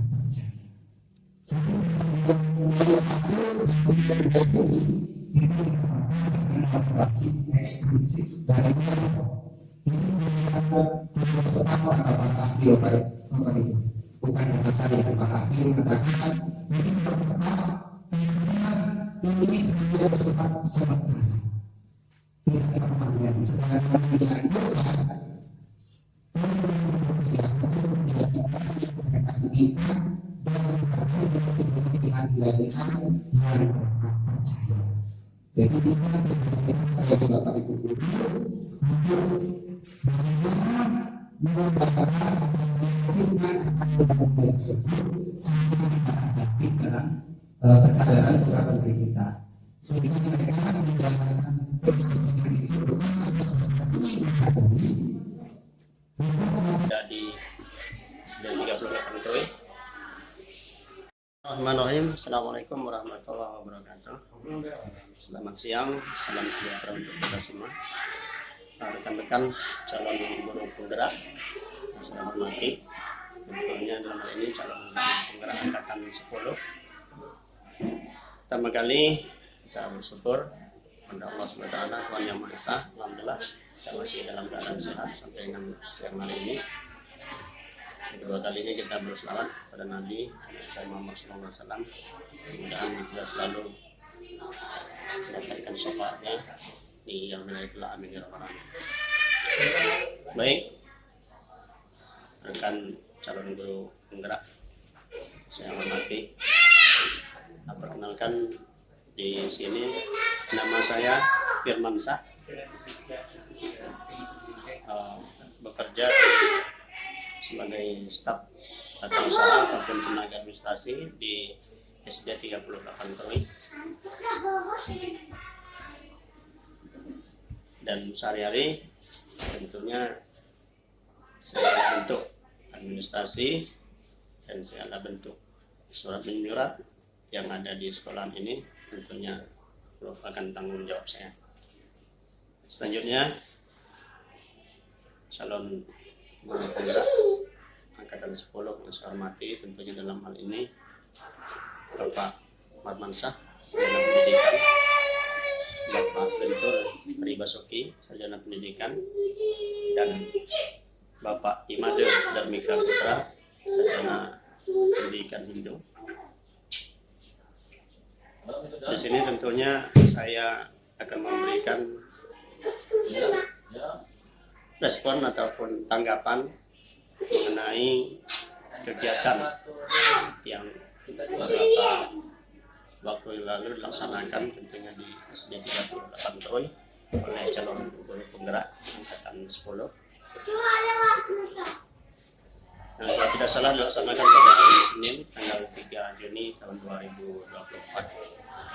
percaya. Eksklusif dari bukan kata saya apakah dia mengatakan ini tidak sempat sementara tidak permanen sedangkan tidak jadi saya juga Pak Ibu kesadaran putra putri kita sehingga mereka menjalankan kebijakan itu jadi sudah 38 Troy. Bismillahirrahmanirrahim. Assalamualaikum warahmatullahi wabarakatuh. Selamat siang, salam sejahtera untuk kita semua. Rekan-rekan calon guru penggerak, saya hormati. Tentunya dalam hal ini calon penggerak angkatan 10. Pertama kali kita bersyukur kepada Allah SWT, Tuhan Yang Maha Esa. Alhamdulillah kita masih dalam keadaan sehat sampai dengan siang hari ini. Kedua kalinya kita berselawat pada Nabi Muhammad SAW. Mudah-mudahan kita selalu mendapatkan syafaatnya di yang wilayah amin ya rabbal alamin. Baik, rekan calon guru penggerak, saya hormati. Perkenalkan di sini nama saya Firman Syah, bekerja sebagai staf tata usaha ataupun tenaga administrasi di SD 38 Troy. Dan sehari-hari tentunya segala bentuk administrasi dan segala bentuk surat menyurat yang ada di sekolahan ini tentunya merupakan tanggung jawab saya. Selanjutnya calon guru penggerak angkatan 10 yang saya hormati, tentunya dalam hal ini Bapak Marman Syah, sarjana pendidikan, Bapak Bentur Tri Basuki, sarjana pendidikan, dan Bapak Imade Darmika Putra, sarjana pendidikan Hindu. Di sini tentunya saya akan memberikan respon ataupun tanggapan mengenai kegiatan yang beberapa waktu lalu dilaksanakan tentunya di SD 38 Troy oleh calon guru penggerak angkatan 10. Nah, kalau tidak salah dilaksanakan pada hari Senin tanggal 3 Juni tahun 2024. Nah,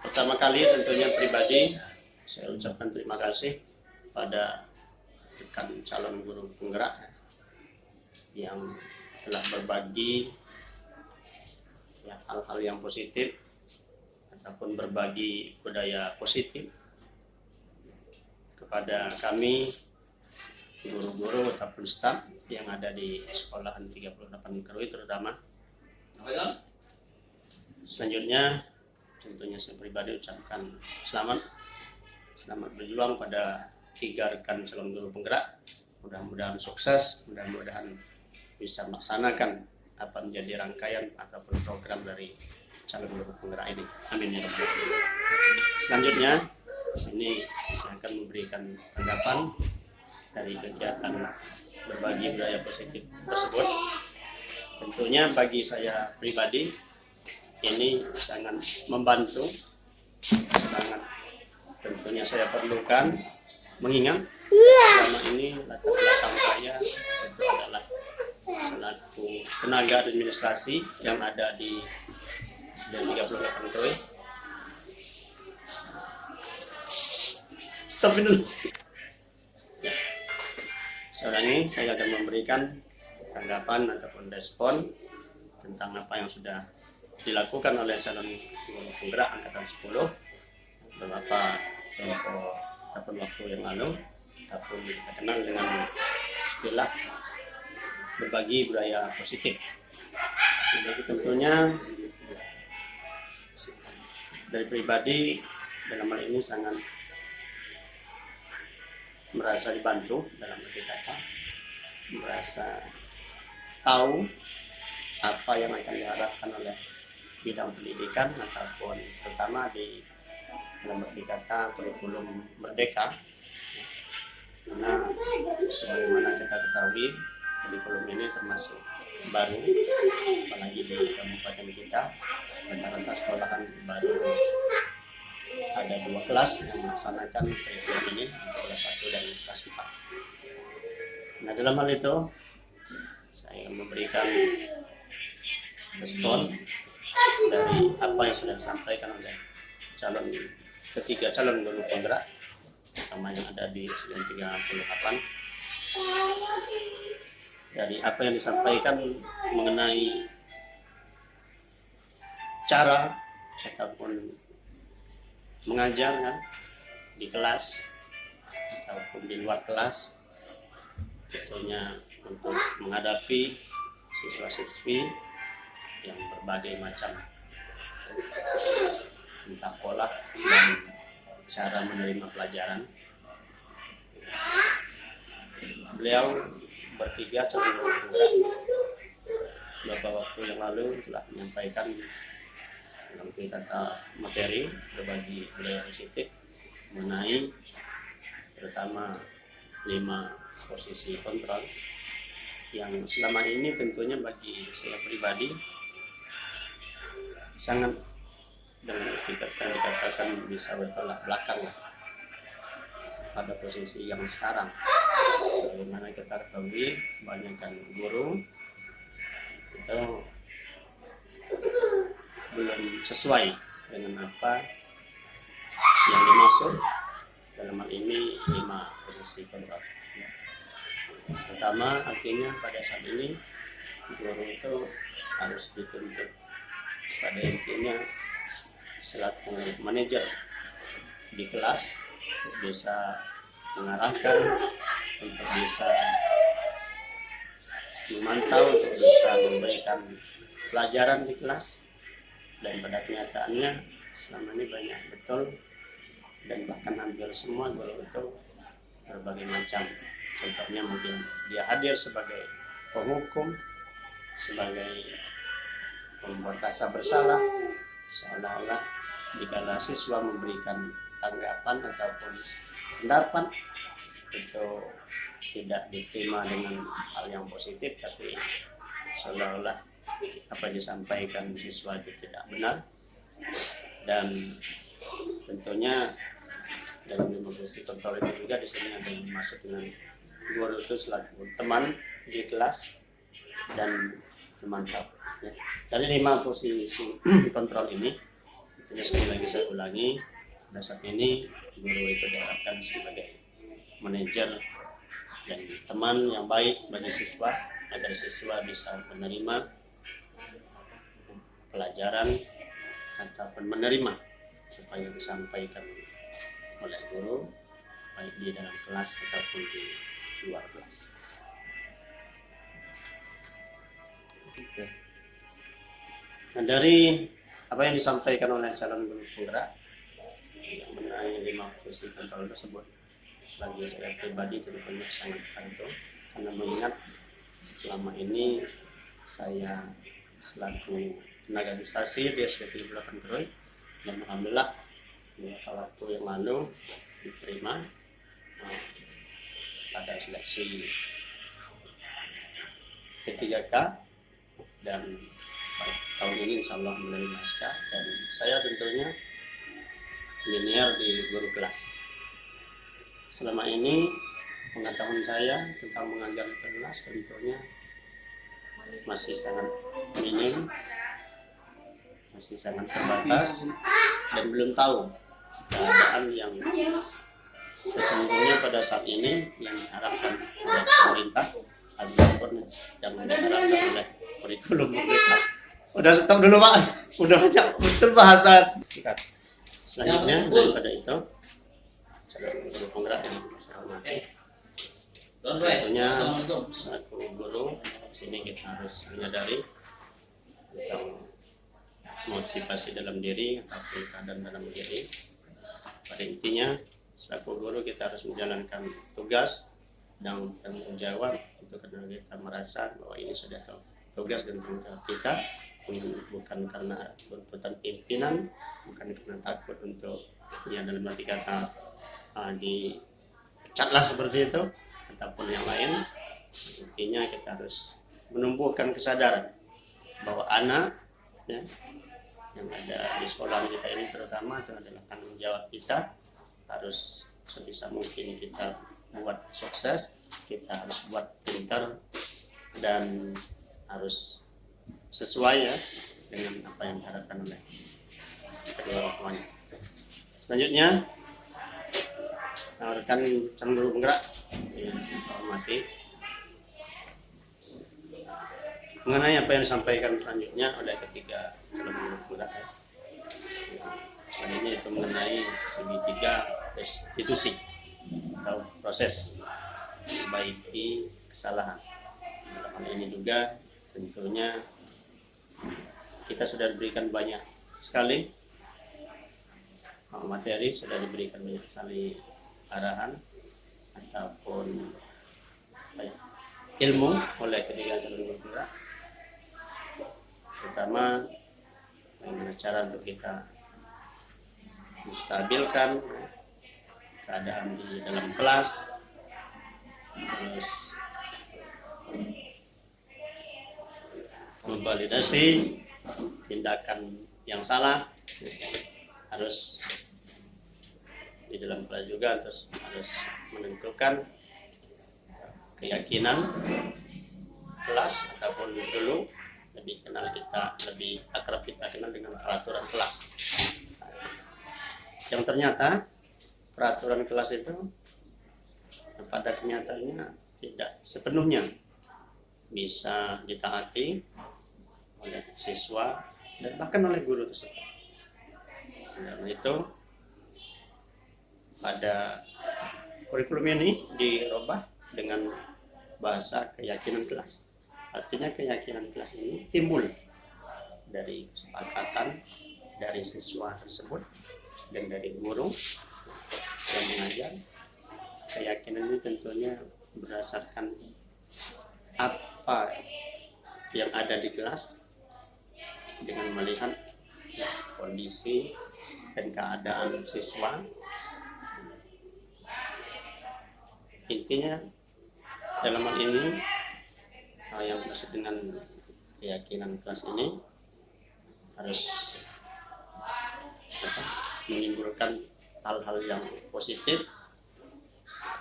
pertama kali tentunya pribadi saya ucapkan terima kasih pada rekan calon guru penggerak yang telah berbagi ya, hal-hal yang positif ataupun berbagi budaya positif kepada kami guru-guru ataupun staf yang ada di sekolahan 38 Kerui terutama. Selanjutnya tentunya saya pribadi ucapkan selamat berjuang pada 3 rekan calon guru penggerak. Mudah-mudahan sukses, mudah-mudahan bisa melaksanakan apa menjadi rangkaian ataupun program dari calon guru penggerak ini. Amin ya rabbal alamin. Selanjutnya di sini saya akan memberikan tanggapan dari kegiatan berbagi budaya positif tersebut. Tentunya bagi saya pribadi ini sangat membantu, sangat tentunya saya perlukan, mengingat selama ini latar belakang saya itu adalah selaku tenaga administrasi yang ada di SDN 38 Kerui. Stop dulu. Ya. Sekarang ini saya akan memberikan tanggapan ataupun respon tentang apa yang sudah dilakukan oleh calon guru penggerak angkatan 10 beberapa tempo ataupun waktu yang lalu, ataupun kita kenal dengan istilah berbagi budaya positif. Jadi tentunya dari pribadi dalam hal ini sangat merasa dibantu dalam arti kata, merasa tahu apa yang akan diharapkan oleh bidang pendidikan ataupun terutama di dalam arti kata kurikulum merdeka. Karena sebagaimana kita ketahui kurikulum ini termasuk baru, apalagi di kabupaten kita rata-rata sekolahan baru ada 2 kelas yang melaksanakan kurikulum ini, kelas 1 dan kelas 4. Nah dalam hal itu saya memberikan respon dari apa yang sudah disampaikan oleh ketiga calon guru penggerak, terutama yang ada di SDN 38. Dari apa yang disampaikan mengenai cara ataupun mengajar kan, di kelas ataupun di luar kelas, tentunya untuk menghadapi siswa-siswi yang berbagai macam entah pola dan cara menerima pelajaran. Beliau bertiga calon guru penggerak beberapa waktu yang lalu telah menyampaikan dalam kata materi berbagi budaya positif mengenai terutama 5 posisi kontrol yang selama ini tentunya bagi saya pribadi sangat dengan dikatakan bisa bertolak belakang lah pada posisi yang sekarang. Bagaimana kita ketahui kebanyakan guru itu belum sesuai dengan apa yang dimaksud dalam hal ini 5 posisi kontrol. Pertama artinya pada saat ini guru itu harus dituntut pada intinya selaku manajer di kelas untuk bisa mengarahkan, untuk bisa memantau, untuk bisa memberikan pelajaran di kelas. Dan pada kenyataannya selama ini banyak betul dan bahkan hampir semua guru itu berbagai macam. Contohnya mungkin dia hadir sebagai penghukum, sebagai pembuat rasa bersalah, seolah-olah dikala siswa memberikan tanggapan ataupun pendapat itu tidak diterima dengan hal yang positif, tapi seolah-olah apa yang disampaikan siswa itu tidak benar. Dan tentunya dalam 5 posisi kontrol itu juga di sini ada yang masuk dengan guru itu selaku teman di kelas dan memantau. Ya. Dari 5 posisi kontrol ini, tentunya sekali lagi saya ulangi, pada saat ini Guru itu diharapkan sebagai manajer dan teman yang baik bagi siswa agar siswa bisa menerima pelajaran ataupun menerima apa yang disampaikan oleh guru baik di dalam kelas ataupun di luar kelas. Oke. Nah, dari apa yang disampaikan oleh calon guru penggerak mengenai 5 fungsi kontrol tersebut, bagi saya pribadi tentunya sangat bantu karena mengingat selama ini saya selaku tenaga administrasi di SPT 8 Keroy dan alhamdulillah beberapa waktu yang lalu diterima pada seleksi P3K dan tahun ini insya Allah menerima SK dan saya tentunya linear di guru kelas. Selama ini pengetahuan saya tentang mengajar di kelas tentunya masih sangat minim, masih sangat terbatas dan belum tahu keadaan yang sesungguhnya pada saat ini yang diharapkan oleh pemerintah ataupun yang diharapkan oleh kurikulum pemerintah. Udah stop dulu Pak, udah banyak betul bahasa sikat. Selanjutnya daripada itu calon guru penggerak yang saya hormati, tentunya selaku guru sini kita harus menyadari tentang motivasi dalam diri atau keadaan dalam diri. Pada intinya selaku guru kita harus menjalankan tugas dan tanggung jawab itu karena kita merasa bahwa ini sudah tugas dan tanggung jawab kita, bukan karena tuntutan pimpinan, bukan karena takut untuk ya dalam arti kata dicatlah seperti itu ataupun yang lain. Intinya kita harus menumbuhkan kesadaran bahwa anak ya, yang ada di sekolah kita ini terutama itu adalah tanggung jawab kita, harus sebisa mungkin kita buat sukses, kita harus buat pintar dan harus sesuai ya dengan apa yang diharapkan oleh kedua orang tuanya. Selanjutnya rekan calon guru penggerak yang saya hormati, mengenai apa yang disampaikan selanjutnya oleh ketiga calon guru penggerak ya. Ini itu mengenai segitiga restitusi atau proses memperbaiki kesalahan. Dalam hal ini juga tentunya kita sudah diberikan banyak sekali materi, sudah diberikan banyak sekali arahan ataupun ilmu oleh ketiga calon guru penggerak, terutama bagaimana cara untuk kita menstabilkan keadaan di dalam kelas, terus memvalidasi tindakan yang salah harus di dalam kelas juga, terus harus menentukan keyakinan kelas ataupun dulu lebih kenal kita, lebih akrab kita kenal dengan peraturan kelas. Yang ternyata peraturan kelas itu pada kenyataannya tidak sepenuhnya bisa ditaati oleh siswa dan bahkan oleh guru tersebut. Karena itu pada kurikulum ini dirubah dengan bahasa keyakinan kelas. Artinya keyakinan kelas ini timbul dari kesepakatan dari siswa tersebut dan dari guru yang mengajar. Keyakinan ini tentunya berdasarkan apa yang ada di kelas dengan melihat kondisi dan keadaan siswa. Intinya dalam hal ini yang maksud dengan keyakinan kelas ini harus menimbulkan hal-hal yang positif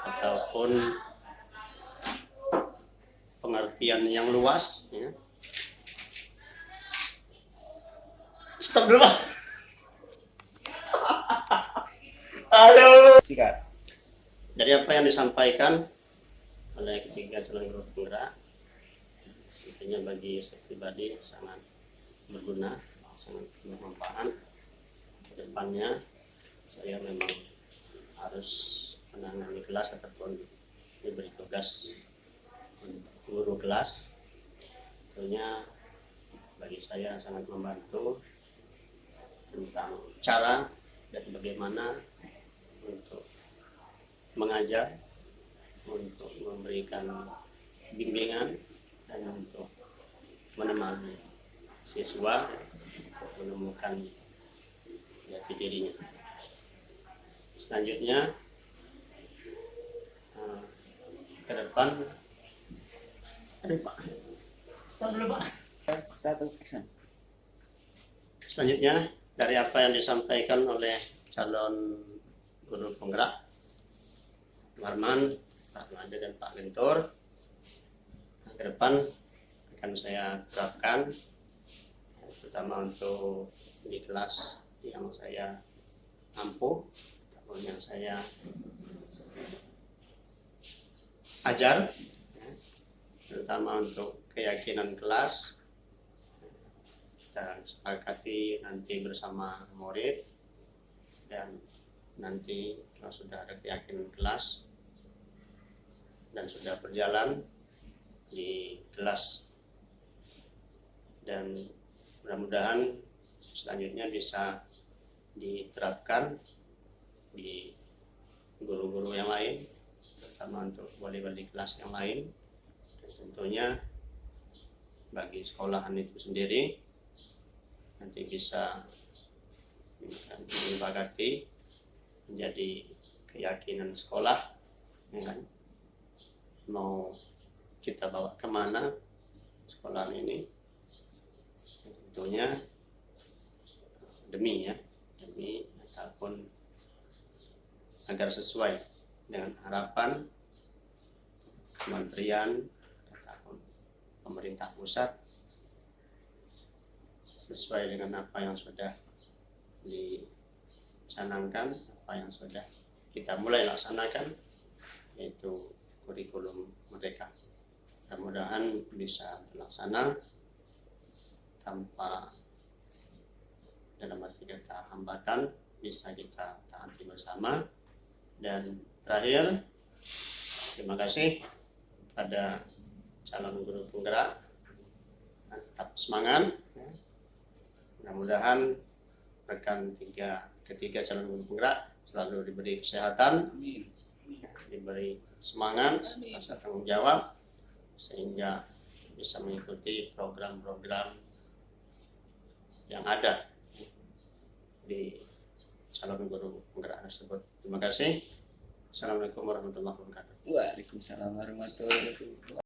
ataupun pengertian yang luas ya. Stop dulu. Aduh. Sikat. Dari apa yang disampaikan oleh ketiga calon guru penggerak, tentunya bagi saya pribadi sangat berguna, sangat bermanfaat. Ke depannya saya memang harus menangani kelas ataupun diberi tugas guru kelas. Tentunya bagi saya sangat membantu tentang cara dan bagaimana untuk mengajar, untuk memberikan bimbingan, dan untuk menemani siswa menemukan jati dirinya. Selanjutnya ke depan, Stop dulu Pak. 1 action. selanjutnya dari apa yang disampaikan oleh calon guru penggerak Warman, Pak Made dan Pak Mentor, ke depan akan saya terapkan, terutama untuk di kelas yang saya mampu ataupun yang saya ajar, terutama untuk keyakinan kelas. Dan sepakati nanti bersama murid, dan nanti kalau sudah ada keyakinan kelas dan sudah berjalan di kelas, dan mudah-mudahan selanjutnya bisa diterapkan di guru-guru yang lain, terutama untuk wali-wali kelas yang lain, dan tentunya bagi sekolahan itu sendiri nanti bisa disepakati menjadi keyakinan sekolah, ya kan? Mau kita bawa kemana sekolah ini, tentunya demi ataupun agar sesuai dengan harapan kementerian ataupun pemerintah pusat, sesuai dengan apa yang sudah dicanangkan, apa yang sudah kita mulai laksanakan, yaitu kurikulum merdeka. Mudah-mudahan bisa terlaksana tanpa dalam arti kata hambatan, bisa kita taati bersama. Dan terakhir, terima kasih pada calon guru penggerak, tetap semangat. Mudah-mudahan rekan ketiga calon guru penggerak selalu diberi kesehatan, diberi semangat, rasa tanggung jawab, sehingga bisa mengikuti program-program yang ada di calon guru penggerak tersebut. Terima kasih. Assalamualaikum warahmatullahi wabarakatuh. Waalaikumsalam warahmatullahi wabarakatuh.